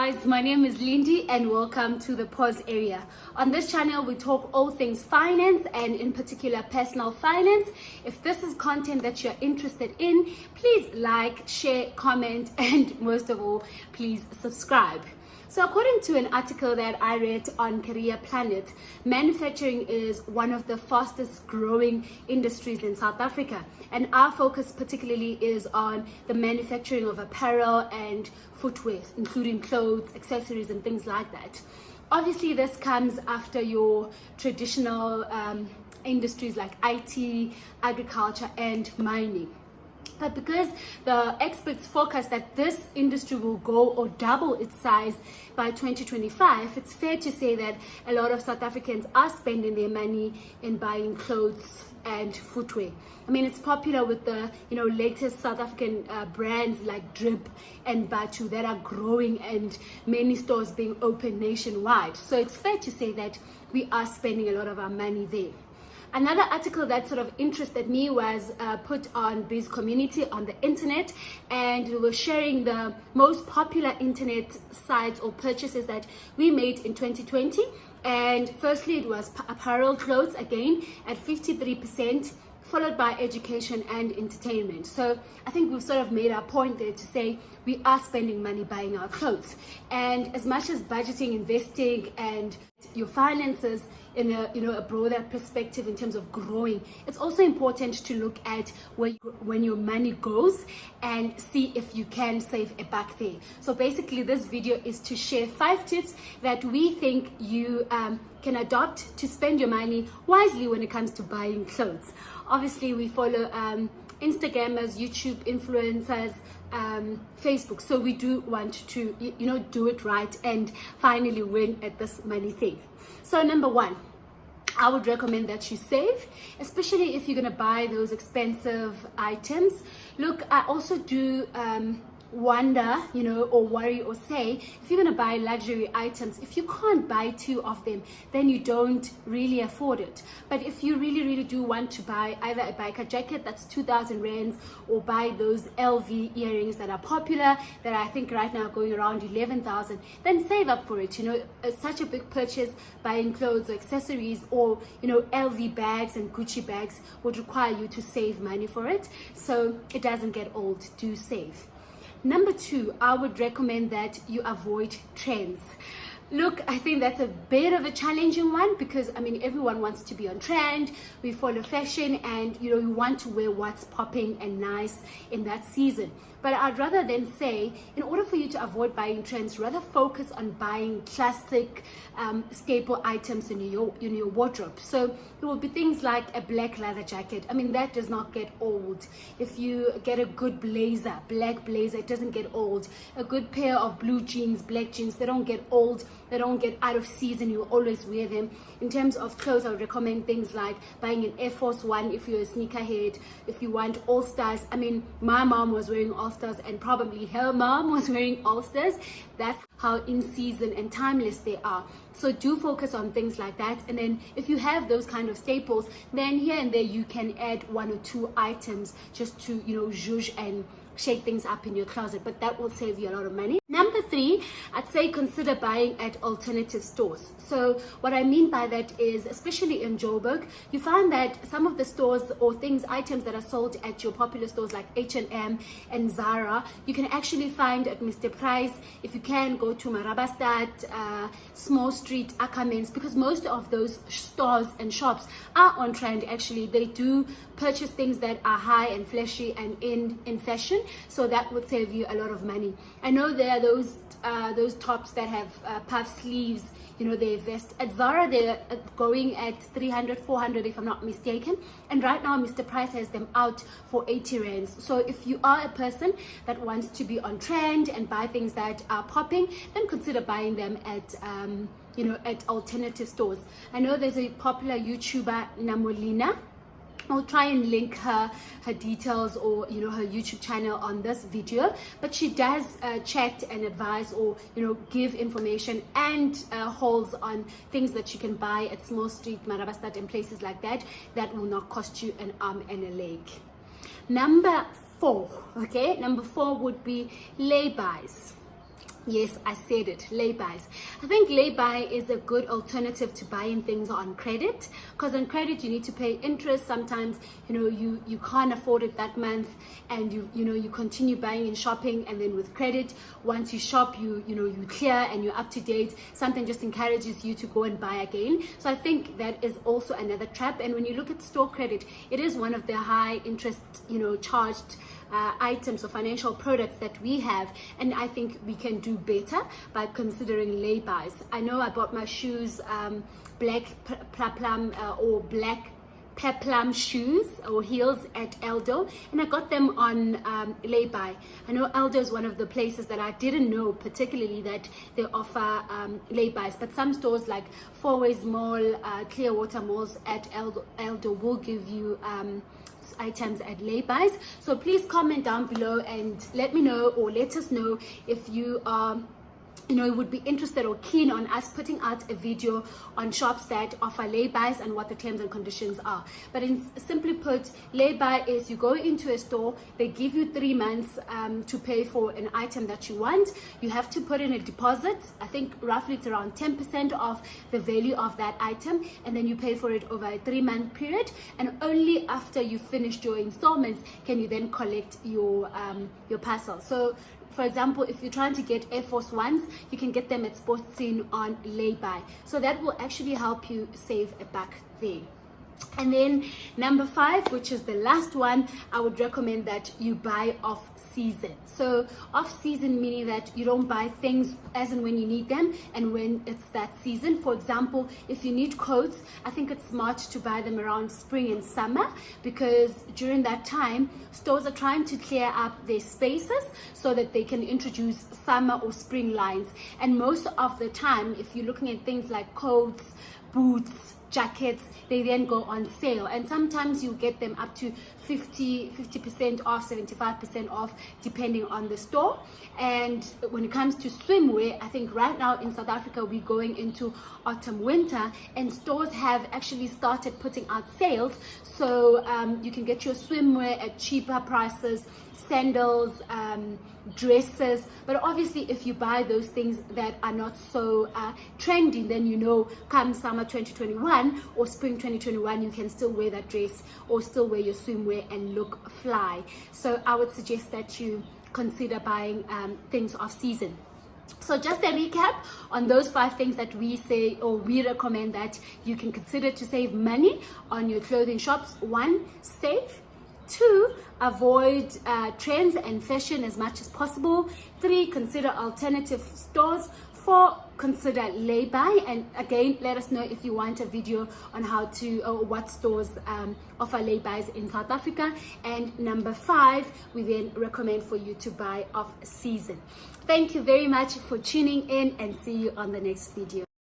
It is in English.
guys, my name is Lindy and welcome to the Pause Area. On this channel we talk all things finance and in particular personal finance. If this is content that you're interested in, please like, share, comment, and most of all, please subscribe. So according to an article that I read on Career Planet, manufacturing is one of the fastest growing industries in South Africa. And our focus particularly is on the manufacturing of apparel and footwear, including clothes, accessories, and things like that. Obviously, this comes after your traditional industries like IT, agriculture, and mining. But because the experts forecast that this industry will go or double its size by 2025, it's fair to say that a lot of South Africans are spending their money in buying clothes and footwear. I mean, it's popular with the latest South African brands like Drip and Batu that are growing and many stores being opened nationwide. So it's fair to say that we are spending a lot of our money there. Another article that sort of interested me was put on Biz Community on the internet, and we were sharing the most popular internet sites or purchases that we made in 2020. And firstly, it was apparel, clothes, again at 53%, followed by education and entertainment. So I think we've sort of made our point there to say we are spending money buying our clothes. And as much as budgeting, investing, and your finances in a broader perspective in terms of growing, it's also important to look at when your money goes and see if you can save a buck there. So basically this video is to share 5 tips that we think you can adopt to spend your money wisely when it comes to buying clothes. Obviously we follow Instagrammers, YouTube influencers, Facebook, so we do want to do it right and finally win at this money thing. So number 1, I would recommend that you save, especially if you're going to buy those expensive items. Look, I also do wonder, or worry or say, if you're going to buy luxury items, if you can't buy 2 of them, then you don't really afford it. But if you really do want to buy either a biker jacket that's 2,000 rands, or buy those LV earrings that are popular, that I think right now are going around 11,000, then save up for it. Such a big purchase, buying clothes or accessories, or LV bags and Gucci bags would require you to save money for it, so it doesn't get old. Do save. Number 2, I would recommend that you avoid trends. Look, I think that's a bit of a challenging one because, everyone wants to be on trend. We follow fashion and, we want to wear what's popping and nice in that season. But I'd rather then say, in order for you to avoid buying trends, rather focus on buying classic staple items in your wardrobe. So it will be things like a black leather jacket. That does not get old. If you get a good blazer, black blazer, it doesn't get old. A good pair of blue jeans, black jeans, they don't get old. They don't get out of season. You always wear them. In terms of clothes, I would recommend things like buying an Air Force One if you're a sneakerhead. If you want All Stars, my mom was wearing All Stars and probably her mom was wearing All Stars. That's how in season and timeless they are. So do focus on things like that. And then if you have those kind of staples, then here and there you can add 1 or 2 items just to zhuzh and shake things up in your closet, but that will save you a lot of money. Number 3, I'd say consider buying at alternative stores. So what I mean by that is, especially in Joburg, you find that some of the stores or items that are sold at your popular stores like H&M and Zara, you can actually find at Mr. Price. If you can, go to Marabastad, Small Street, Ackermans, because most of those stores and shops are on trend. Actually, they do purchase things that are high and flashy and in fashion, so that would save you a lot of money. I know there are those tops that have puff sleeves, they vest. At Zara they're going at 300, 400 if I'm not mistaken, and right now Mr. Price has them out for 80 rands. So if you are a person that wants to be on trend and buy things that are popping, then consider buying them at at alternative stores. I know there's a popular YouTuber, Namolinah. I'll try and link her details or her YouTube channel on this video, but she does chat and advise or give information and holds on things that you can buy at Small Street, Marabastad and places like that will not cost you an arm and a leg. Number 4 would be lay-bys. Yes, I said it, lay-bys. I think lay-by is a good alternative to buying things on credit, because on credit you need to pay interest. Sometimes, you can't afford it that month, and you continue buying and shopping, and then with credit, once you shop, you clear and you're up to date. Something just encourages you to go and buy again. So I think that is also another trap. And when you look at store credit, it is one of the high interest, charged items or financial products that we have, and I think we can do better by considering lay-bys. I know I bought my shoes, black plum or black peplum shoes or heels at Aldo, and I got them on lay-by. I know Aldo is one of the places that I didn't know particularly that they offer lay-bys, but some stores like Fourways Mall, Clearwater Malls at Aldo will give you items at lay-bys. So please comment down below and let me know, or let us know, if you are would be interested or keen on us putting out a video on shops that offer lay-bys and what the terms and conditions are. But simply put, lay-by is you go into a store, they give you 3 months to pay for an item that you want. You have to put in a deposit. I think roughly it's around 10% of the value of that item, and then you pay for it over a 3-month period, and only after you finished your installments can you then collect your parcel. So for example, if you're trying to get Air Force Ones, you can get them at Sports Scene on lay-by. So that will actually help you save a buck there. And then number 5, which is the last one, I would recommend that you buy off season. So off season meaning that you don't buy things as and when you need them and when it's that season. For example, if you need coats, I think it's smart to buy them around spring and summer, because during that time stores are trying to clear up their spaces so that they can introduce summer or spring lines. And most of the time, if you're looking at things like coats, boots, jackets, they then go on sale, and sometimes you get them up to 50% off, 75% off, depending on the store. And when it comes to swimwear, I think right now in South Africa we're going into autumn winter, and stores have actually started putting out sales, so you can get your swimwear at cheaper prices, sandals, dresses. But obviously if you buy those things that are not so trendy, then come summer 2021 or spring 2021 you can still wear that dress or still wear your swimwear and look fly. So I would suggest that you consider buying things off season. So just a recap on those 5 things that we say, or we recommend that you can consider to save money on your clothing shops. 1, save. 2, avoid trends and fashion as much as possible. 3, consider alternative stores. 4, consider lay-by, and again let us know if you want a video on how to or what stores offer lay-bys in South Africa. And number 5, we then recommend for you to buy off season. Thank you very much for tuning in, and see you on the next video.